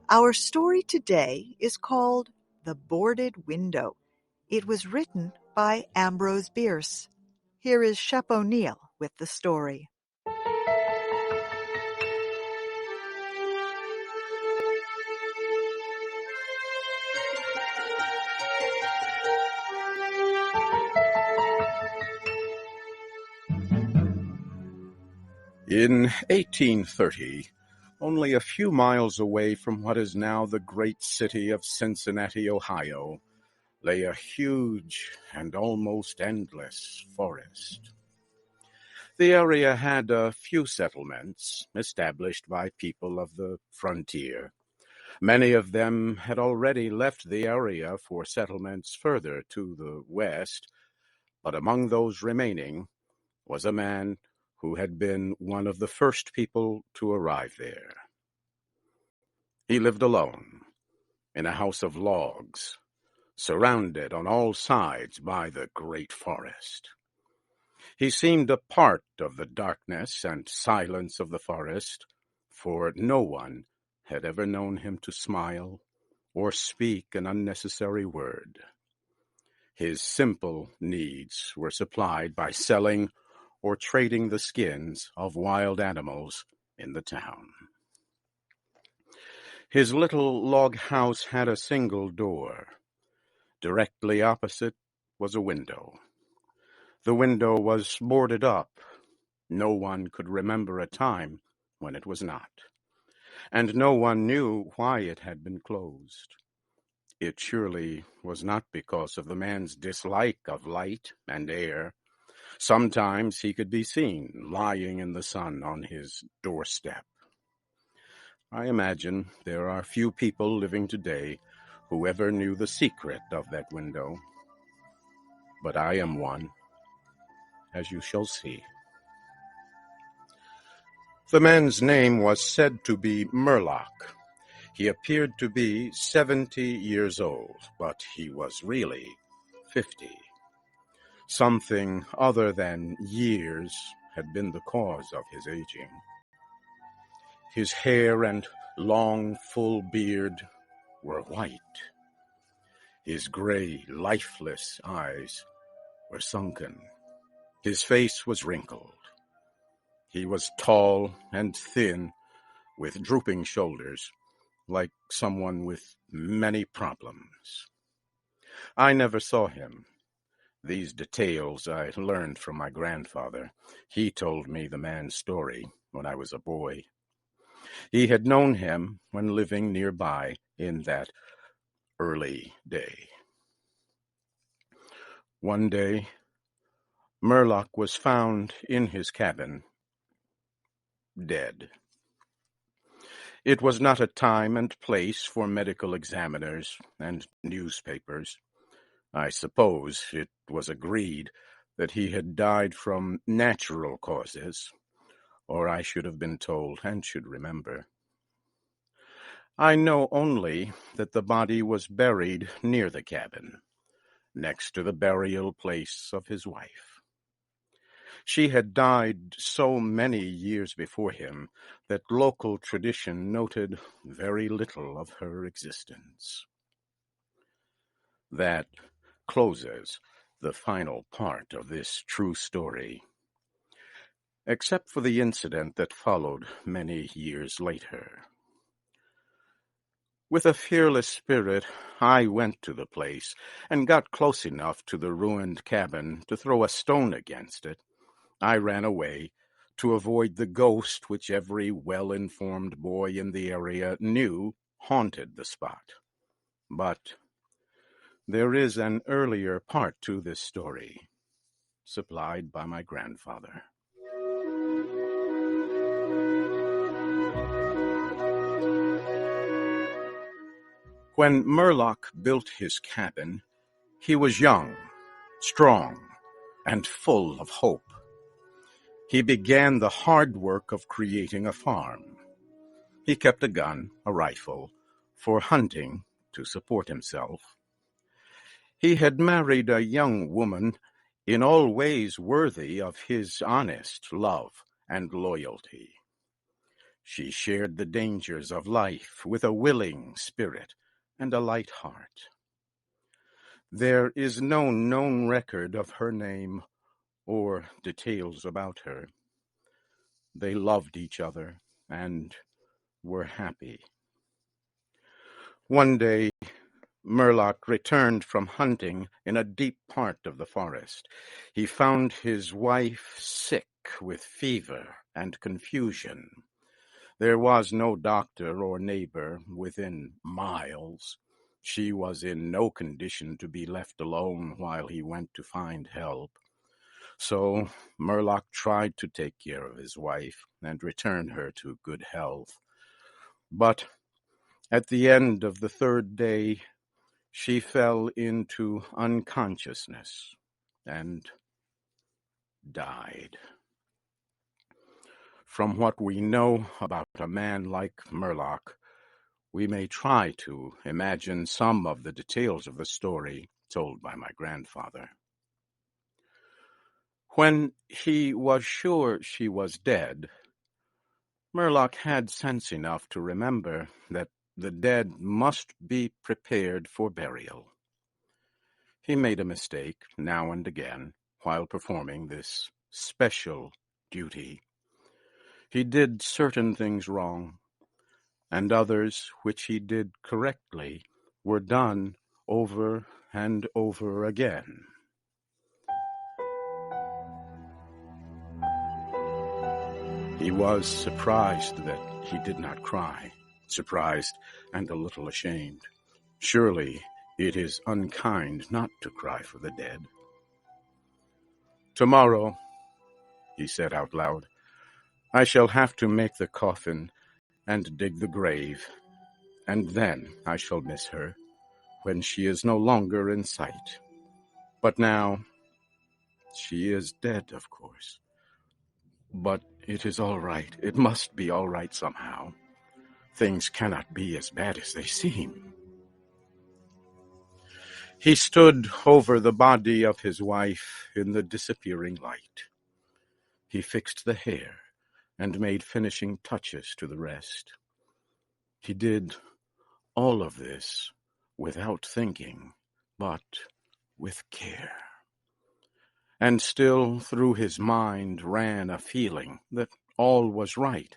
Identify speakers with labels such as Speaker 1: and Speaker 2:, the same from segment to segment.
Speaker 1: Our story today is called The Boarded Window. It was written by Ambrose Bierce. Here is Shep O'Neill with the story.
Speaker 2: In 1830, only a few miles away from what is now the great city of Cincinnati, Ohio, lay a huge and almost endless forest. The area had a few settlements established by people of the frontier. Many of them had already left the area for settlements further to the west, but among those remaining was a man who had been one of the first people to arrive there. He lived alone in a house of logs, surrounded on all sides by the great forest. He seemed a part of the darkness and silence of the forest, for no one had ever known him to smile or speak an unnecessary word. His simple needs were supplied by selling or trading the skins of wild animals in the town. His little log house had a single door. Directly opposite was a window. The window was boarded up. No one could remember a time when it was not, and no one knew why it had been closed. It surely was not because of the man's dislike of light and air. Sometimes he could be seen lying in the sun on his doorstep. I imagine there are few people living today who ever knew the secret of that window. But I am one, as you shall see. The man's name was said to be Murlock. He appeared to be 70 years old, but he was really 50. Something other than years had been the cause of his aging. His hair and long, full beard were white. His gray, lifeless eyes were sunken. His face was wrinkled. He was tall and thin, with drooping shoulders, like someone with many problems. I never saw him. These details I learned from my grandfather. He told me the man's story when I was a boy. He had known him when living nearby in that early day. One day, Murlock was found in his cabin, dead. It was not a time and place for medical examiners and newspapers. I suppose it was agreed that he had died from natural causes, or I should have been told and should remember. I know only that the body was buried near the cabin, next to the burial place of his wife. She had died so many years before him that local tradition noted very little of her existence. That closes the final part of this true story, except for the incident that followed many years later. With a fearless spirit, I went to the place and got close enough to the ruined cabin to throw a stone against it. I ran away to avoid the ghost which every well-informed boy in the area knew haunted the spot. But there is an earlier part to this story, supplied by my grandfather. When Murlock built his cabin, he was young, strong, and full of hope. He began the hard work of creating a farm. He kept a gun, a rifle, for hunting to support himself. He had married a young woman in all ways worthy of his honest love and loyalty. She shared the dangers of life with a willing spirit and a light heart. There is no known record of her name or details about her. They loved each other and were happy. One day, Murlock returned from hunting in a deep part of the forest. He found his wife sick with fever and confusion. There was no doctor or neighbor within miles. She was in no condition to be left alone while he went to find help. So Murlock tried to take care of his wife and return her to good health. But at the end of the third day, she fell into unconsciousness and died. From what we know about a man like Murlock, we may try to imagine some of the details of the story told by my grandfather. When he was sure she was dead, Murlock had sense enough to remember that the dead must be prepared for burial. He made a mistake now and again while performing this special duty. He did certain things wrong, and others which he did correctly were done over and over again. He was surprised that he did not cry, surprised and a little ashamed. Surely it is unkind not to cry for the dead. Tomorrow, he said out loud, I shall have to make the coffin and dig the grave, and then I shall miss her when she is no longer in sight. But now, she is dead, of course. But it is all right. It must be all right somehow. Things cannot be as bad as they seem. He stood over the body of his wife in the disappearing light. He fixed the hair and made finishing touches to the rest. He did all of this without thinking, but with care. And still through his mind ran a feeling that all was right,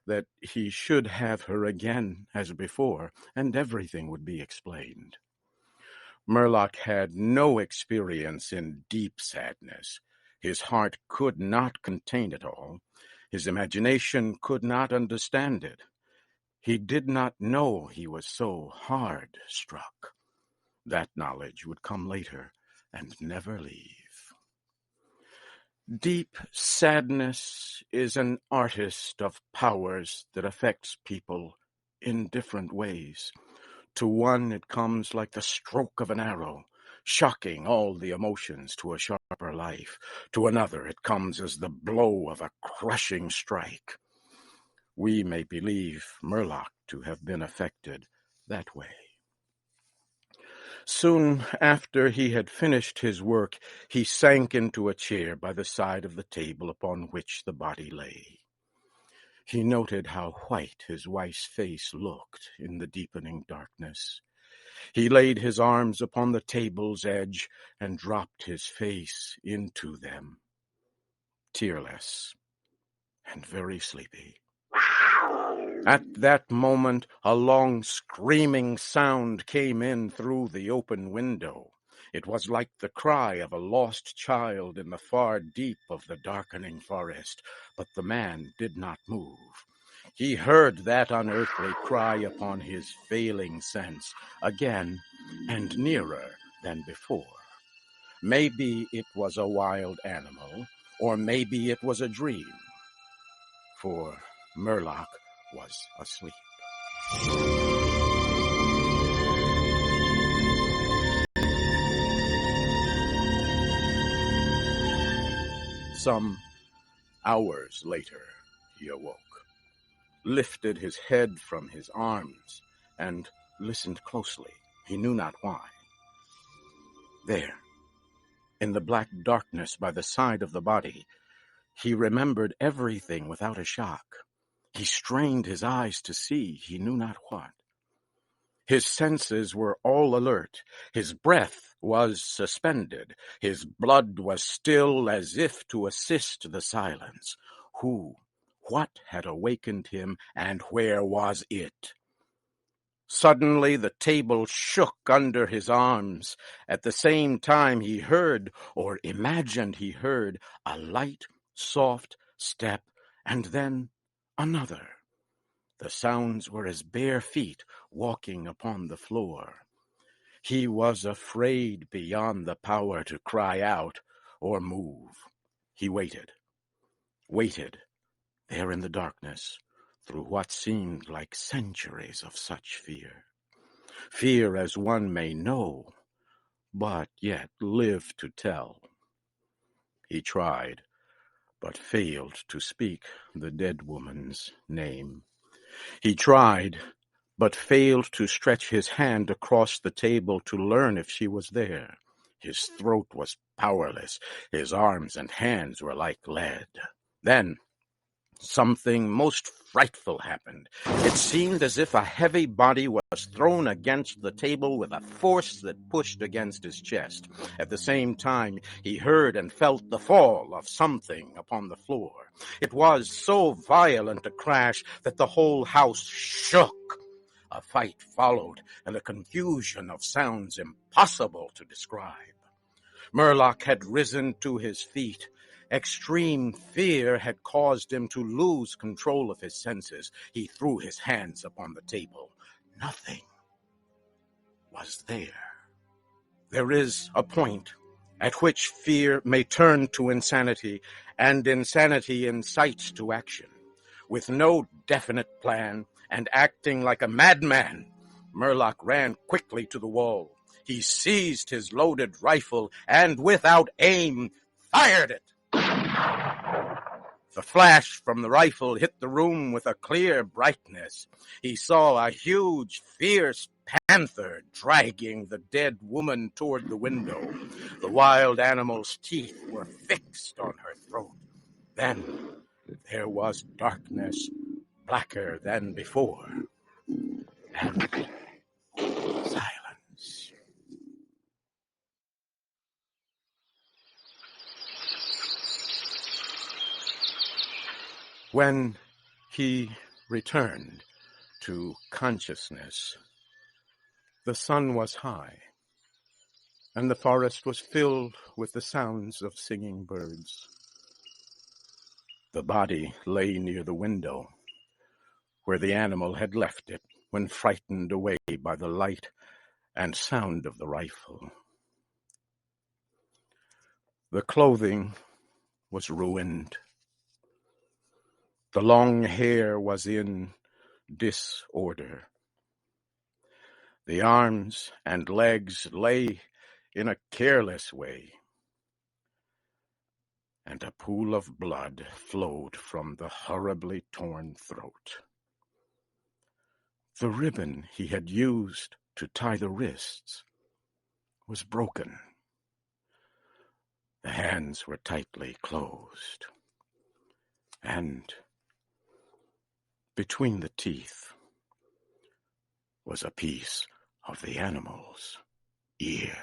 Speaker 2: that he should have her again as before, and everything would be explained. Murlock had no experience in deep sadness. His heart could not contain it all. His imagination could not understand it. He did not know he was so hard struck. That knowledge would come later and never leave. Deep sadness is an artist of powers that affects people in different ways. To one, it comes like the stroke of an arrow, shocking all the emotions to a sharper life. To another, it comes as the blow of a crushing strike. We may believe Murlock to have been affected that way. Soon after he had finished his work, he sank into a chair by the side of the table upon which the body lay. He noted how white his wife's face looked in the deepening darkness. He laid his arms upon the table's edge and dropped his face into them, tearless and very sleepy. At that moment, a long screaming sound came in through the open window. It was like the cry of a lost child in the far deep of the darkening forest, but the man did not move. He heard that unearthly cry upon his failing sense, again and nearer than before. Maybe it was a wild animal, or maybe it was a dream, for Murlock was asleep. Some hours later, he awoke, lifted his head from his arms, and listened closely. He knew not why. There, in the black darkness by the side of the body, he remembered everything without a shock. He strained his eyes to see he knew not what. His senses were all alert. His breath was suspended. His blood was still as if to assist the silence. What had awakened him, and where was it? Suddenly the table shook under his arms. At the same time he heard, or imagined he heard, a light, soft step, and then another. The sounds were as bare feet walking upon the floor. He was afraid beyond the power to cry out or move. He waited, there in the darkness, through what seemed like centuries of such fear. Fear as one may know, but yet live to tell. He tried, but failed to speak the dead woman's name. He tried, but failed to stretch his hand across the table to learn if she was there. His throat was powerless. His arms and hands were like lead. Then something most frightful happened. It seemed as if a heavy body was thrown against the table with a force that pushed against his chest. At the same time, he heard and felt the fall of something upon the floor. It was so violent a crash that the whole house shook. A fight followed, and a confusion of sounds impossible to describe. Murlock had risen to his feet. Extreme fear had caused him to lose control of his senses. He threw his hands upon the table. Nothing was there. There is a point at which fear may turn to insanity, and insanity incites to action. With no definite plan and acting like a madman, Murlock ran quickly to the wall. He seized his loaded rifle and, without aim, fired it. The flash from the rifle hit the room with a clear brightness. He saw a huge, fierce panther dragging the dead woman toward the window. The wild animal's teeth were fixed on her throat. Then there was darkness, blacker than before, and silence. When he returned to consciousness, the sun was high, and the forest was filled with the sounds of singing birds. The body lay near the window, where the animal had left it when frightened away by the light and sound of the rifle. The clothing was ruined. The long hair was in disorder. The arms and legs lay in a careless way, and a pool of blood flowed from the horribly torn throat. The ribbon he had used to tie the wrists was broken. The hands were tightly closed, and between the teeth was a piece of the animal's ear.